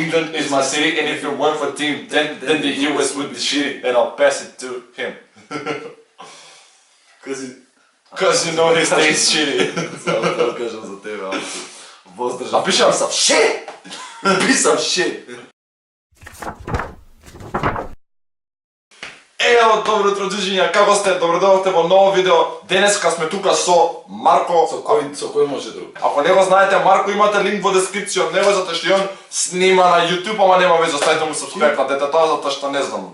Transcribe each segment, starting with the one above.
England is my city, and if it weren't for team, then the US would be shitty, and I'll pass it to him. Cause you know he stays shitty. Само да кажам за тебе, въздържам. Напишам shit! Писам shit! Ево, добро утро, джуджиња, како сте? Добродојавте во ново видео. Денеска сме тука со Марко. Со кој може друг? Ако не го знаете, Марко имате линк во дескрипција од него, затоа што он снима на YouTube, ама нема веза, ставите му subscribe на детето, затоа што не знам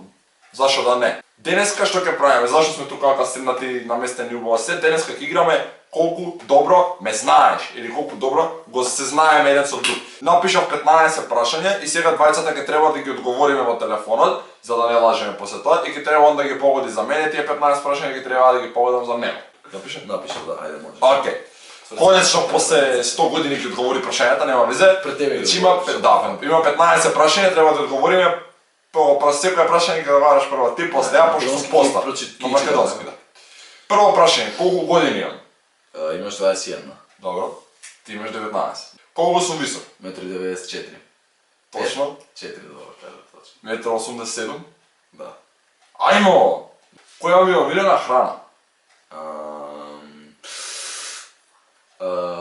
зашо да не. Денеска што ќе правиме? Зашо сме тука како стигнати наместени убава се? Денеска ќе играме колку добро ме знаеш или колку добро го се знаеме еден со друг. Напишав 15 прашања и сега двајцата ќе треба да ги одговориме во телефонот, за да не лажеме после тоа, и ќе треба он да ги погоди за мене, тие 15 прашања ќе треба да ги погодам за него. Напишав, да, ајде може. Океј. Конечно, после 100 години ќе одговори прашањата, нема везе. Пред тебе ги има 15 прашања, треба да одговориме. По секој прашање ќе бараш прво ти, после ја, пошто сум поста. На македонски, да. Прво прашање, колку години имам? Имаш 21. Добро. Ти имаш 19. Колку сум висок? 1,94 м. Точно? 4, добро, кажа точно. 1,87 м? Да. Ајмо! Која ми е омилена храна?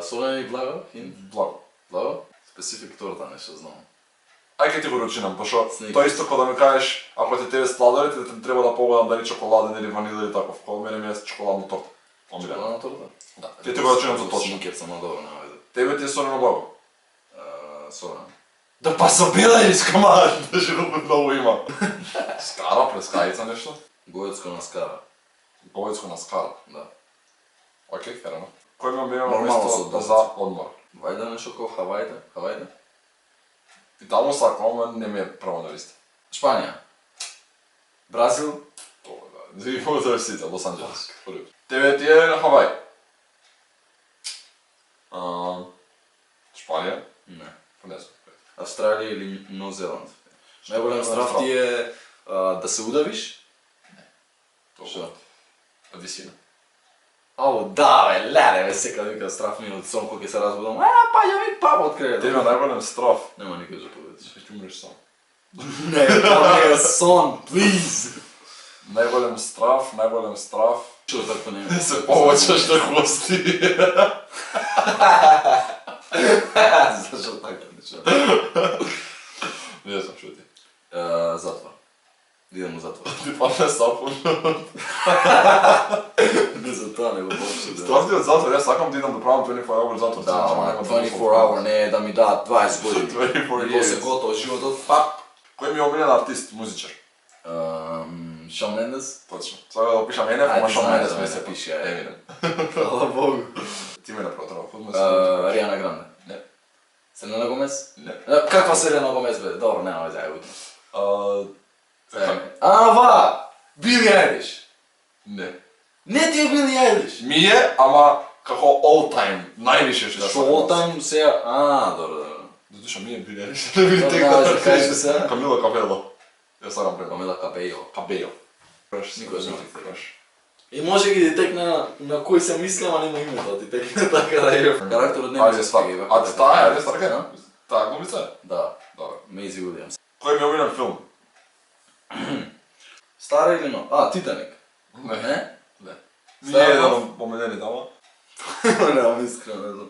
Солен и благо? Благо. Благо? Специфик торта, нешто знам. Ај ке ти го ручинам, пошо Сникерс. тоа исто кога да ми кажеш, ако ти тебе сладолите, те треба да погодам дали чоколаден или ванила или таков. Кога мене ми е чоколадна торта. Омилена. Чоколадна торта? Да. Ке ти го ручинам за точно. Сникерс, ама добро, нема везе. Тебе ти е солено благо. Солен. Да па со бела искама, да живот многу има. Скара, плескајица нешто? Гојецко на скара. Говецко на скара. Да. Окей, ферено. Кој ми е Нормално со место одмор. за одмор? Вајде нешто кој Хавајде? Хавајде? И таму сакам, ама не ми е право на листа. Шпанија. Бразил? Тоа да. И може да сите, Лос Анџелес. Тебе ти е на Хавај. Шпанија? Не. Не знам. Австралија или Нов Зеланд? Најголем страф ти е да се удавиш? Што? Висина. Ау, да бе, леле бе, сека вика страф ми од сон кој ќе се разбудам. Паѓа ми папа од кревет. Тебе најголем страф. Нема никој за повеќе. Ќе умреш сам. Не, тоа не е сон, please. Најголем страф. Што така не е? Се повеќаш да хвости. Зашо така нешто? Не знам што ти. Затвор. Идем у затвор. Ти падне сапун. Не за тоа него воопшто. Страф ти од затвор, јас сакам да идам да правам 24 hour затвор. Да, ама 24 hour не е да ми дадат 20 години. 24 И после years. готово животот, пап. Кој ми е омилен артист, музичар? Шон Мендес? Точно. Сега да опишам Енев, ама Ајде, Шон знаеш Мендес да ми ме се напиши, пише. ајде. Еминем. Фала Богу. Ти ме напротива, худно Ариана Гранде. Не. Селена Гомес? Не. Каква Селена Гомес бе? Добро, нема веќе, ајде. Ва! Били Ајлиш. Не. Не ти е Били Ајлиш. Ми е, ама како all time, највише што Што all time сега? Добро, добро. Затоа што ми е биле, не ви Добро, текна да да кажеш кажеш сега. Камила Кабело. Ја сакам према. Памела Кабејо. Кабело. Никој не ти И може ги текне на кој се мисли, ама нема името, ти текне така да е. Карактерот нема Ајде, свак. А таа е, старка е? Таа глумица е? Да, Добре. Мейзи Уилјамс. Кој ми е омилен филм? Стара или нова? Титаник. Не. Не? Не. Ми е Стара еден нов? од помедените, ама. Немам искрено, не знам.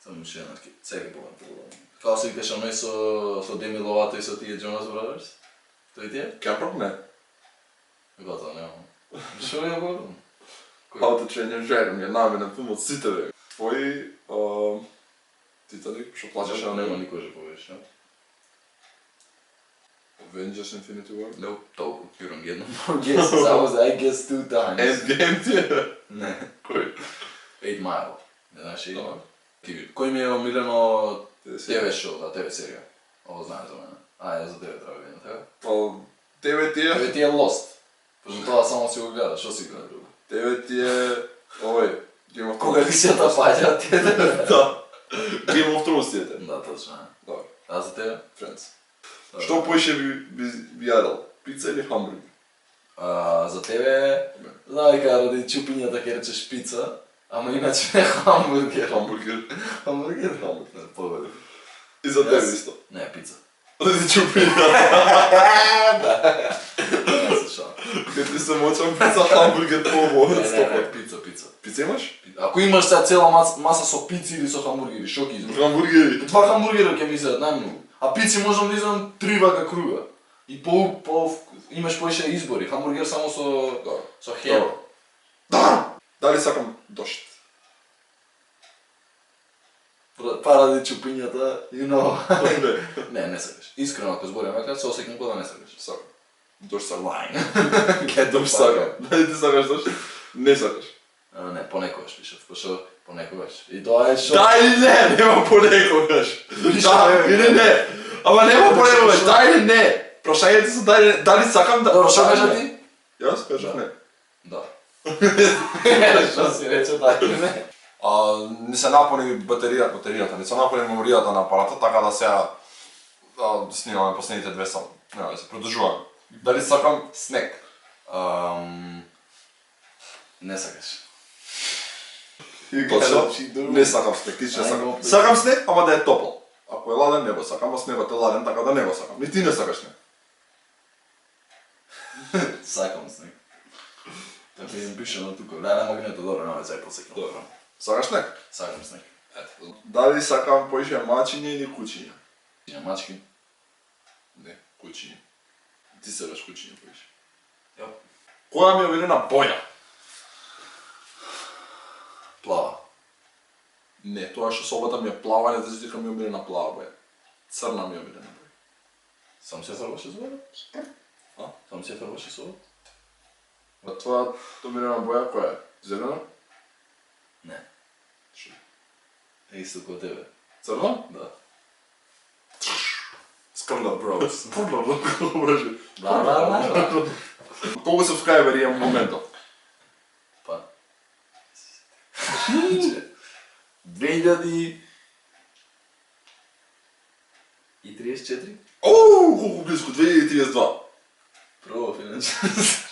Само уште една, сега погledam погledam. Као се викаш оној со Деми Ловато и со тие Джонас Брадерс? Тој ти е? Кемпрок не. Готово, немам. Шо ја погledam? How to Train Your Dragon ми е најменен филм од сите бе. Твои Титаник, што плачеше на Нема него. никој же повеќе. Avengers Infinity War. No, толку. You don't get no more guesses. I guessed 2 times. Endgame ти е. Не. Кој? 8 Mile. Не знаеш и? Добро. Кој ми е омилено Тебе ТВ шоу, да, ТВ серија? Ово знае за мене. Ја за тебе треба да видам, така? Па, тебе ти е... Тебе ти е Lost. Пошто тоа само си го гледа, што си гледа друго? Тебе ти е... Овој... Game of Кога Thrones. висета паѓа, ти е Да. Game of Thrones ти е те. Да, точно е. Добро. А за тебе? Friends. Што поише би јадал? Пица или хамбургер? За тебе, знам дека ради чупињата ќе речеш пица, Ама иначе не хамбургер. Хамбургер. Хамбургер? Повеќе. И за тебе исто. Не, пица. Да ти чупи. Не се шалам. Кај ти се мочам пица, хамбургер по-обо. Не, пица. Пица имаш? Ако имаш сега цела маса со пици или со хамбургери, шо ќе избереш? Хамбургери. Два хамбургера ќе ми изедат најмногу. А пици можам да изедам 3 вака круга. И имаш поише избори. Хамбургер само со хлеб. Да! Дали сакам дошт? Паради чупињата, you know. Не. Не сакаш. Искрено ако зборим вака, се осеќам кога да не сакаш. Сакам. Дошт сакам. Lying. Дошт сакам. Дали ти сакаш дошт? Не сакаш. Не, понекогаш пишав, пошо понекогаш. И тоа е шо... Да или не, нема понекогаш. Да или не. Ама нема понекогаш, да или не. Прашањето се дали сакам да... Добро, шо кажа ти? Јас кажав не. Да. Шо си рече да или не? Не се напуни батеријата, не се напуни меморијата на апаратот, така да сега снимаме последните 2 сати. Не, се продолжуваме. Дали сакам снек? Не сакаш. Точно, не сакам снек, ти ще сакам. Сакам снек, ама да е топол. Ако е ладен, не го сакам, а снегот е ладен, така да не го сакам. Ни ти не сакаш снек. Сакам снег. Така им пише на тука. Не магнето, добро, не зај посекам. Добро. Сакаш снек? Сакам снег. Ето. Дали сакам поише мачиња или кучиња? Мачки. Не, кучиња. Ти сакаш кучиња поише. Ја. Која ми е омилена боја? Плава. Не, тоа што собата ми е плавање, да дека ми е омилена плава боја. Црна ми е омилена боја. Сам се фрбаше со вода? Сам се фрбаше со вода? А тоа омилена боја која е? Зелена? Не. Шо? Е исто ко тебе. Црна? Да. Скрла, бро. Скрла, бро. Да. Колку сабскрајбери имам моментов? Па. 2034. Оу, колку близко, 2032. Прво иначе.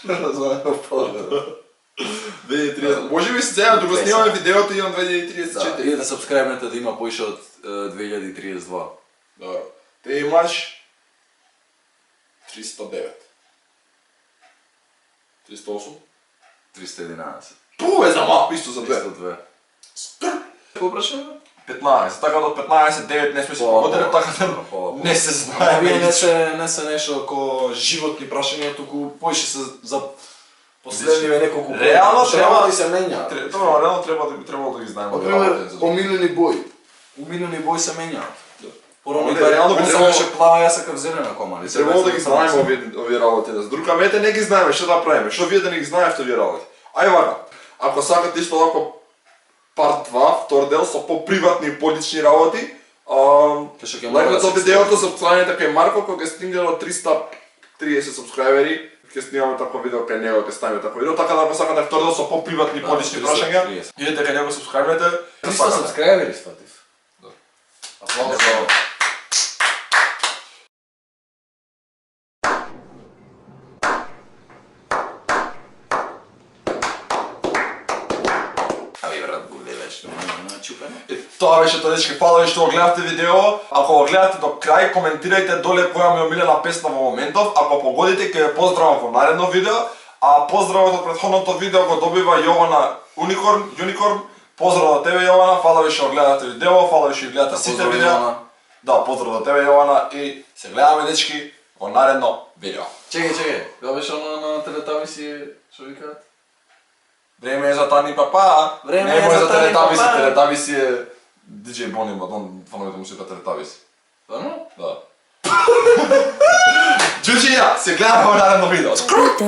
Разумем повеќе. 2030. Може би сега да го снимаме видеото и на Да, 2034. и да сабскрајбнете да има поише од 2032. Добро. Те имаш 309. 308? 311. Пу е за малку, исто за 2. 302. Какво прашаме? 15. Така до 15, 9 не сме си погодили, така да не се знае. Овие не се нешто ко животни прашања, туку поише се за последниве неколку години. Реално треба да се менјаат. Добро, реално треба да би требало да ги знаеме. Например, омилени бој. Омилени бој се менјаат. Порано Овде реално би он требало- сакаше плава, јас сакав зелена кома. Требало да ги знаеме овие работи. Да. С друг камете не ги знаеме, што да правиме? Што вие да не ги знаевте овие работи? Ај вака, ако сакате исто вако парт 2, втор дел со поприватни и полични работи, лајкнете од видеото, сабскрајбнете кај Марко, кога ќе стигне до 330 сабскрајбери, ќе снимаме такво видео кај него, ќе ставиме такво видео, така да ако сакате втор дел со поприватни и полични прашања, идете кај него, сабскрајбнете. 300 сабскрајбери сватив. Да. Аплауз за Тоа беше тоа, дечки, фала ви што го гледавте видео. Ако го гледате до крај, коментирајте доле која ми е омилена песна во моментов. Ако погодите, ќе ве поздравам во наредно видео. А поздравот од претходното видео го добива Јована Unicorn. Поздрав до тебе, Јована, фала ви што го гледате видео, фала ви што ги гледате сите видеа. Да, поздрав до тебе, Јована, и се гледаме, дечки, во наредно видео. Чекај, кога беше оно на Телетабиси, што викаат? Време е за Тани Папа. Време Нема е за Тани Телетабиси, Папа. Телетабиси е DJ Бони Мадон, фановите му се викаат Телетабиси. Стварно? Да. Джуджија, се гледаме во наредно видео. Don't